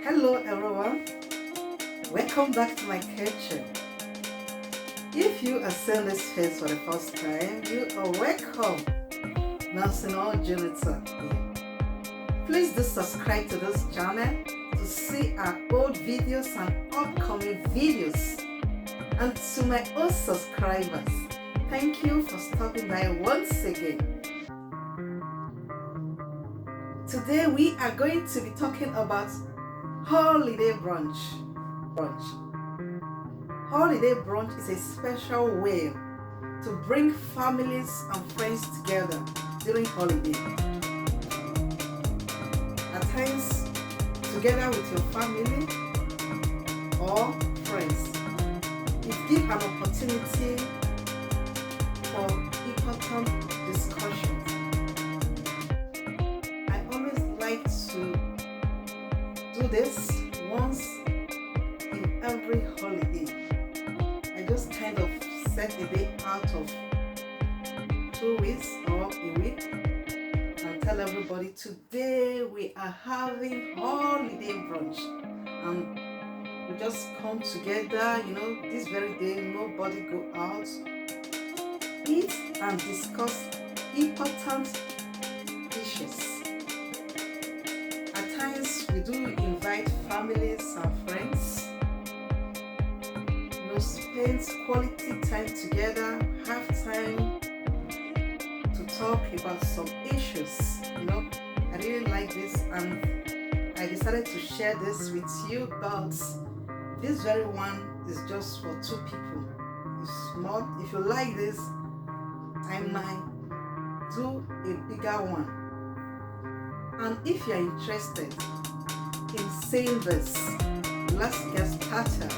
Hello everyone, welcome back to my kitchen. If you are seeing this face for the first time, you are welcome. National Janitor here. Please do subscribe to this channel to see our old videos and upcoming videos. And to my old subscribers, thank you for stopping by once again. Today we are going to be talking about holiday brunch. Holiday brunch is a special way to bring families and friends together during holiday. At times, together with your family or friends, it gives an opportunity for important discussions. I always like to do this once in every holiday. I just kind of set a day out of 2 weeks or a week and tell everybody today we are having holiday brunch, and we just come together, this very day, nobody go out, eat and discuss important dishes. At times we do invite families and friends, spend quality time together, have time to talk about some issues. I really like this and I decided to share this with you, but this very one is just for 2 people. It's small. If you like this, I might do a bigger one. And if you're interested in seeing this, let's get started.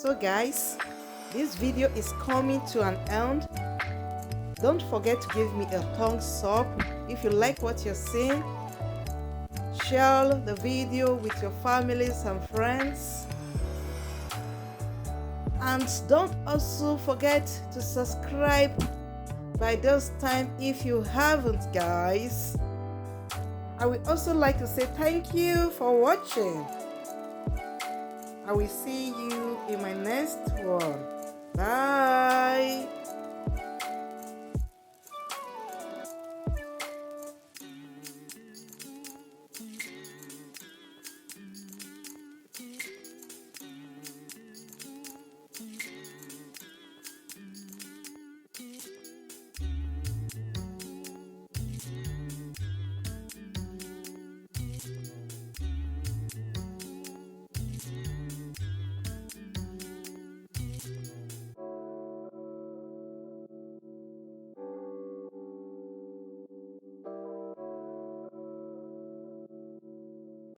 So guys, this video is coming to an end. Don't forget to give me a thumbs up if you like what you're seeing. Share the video with your families and friends. And don't also forget to subscribe by this time if you haven't, guys. I would also like to say thank you for watching. I will see you in my next one. Bye.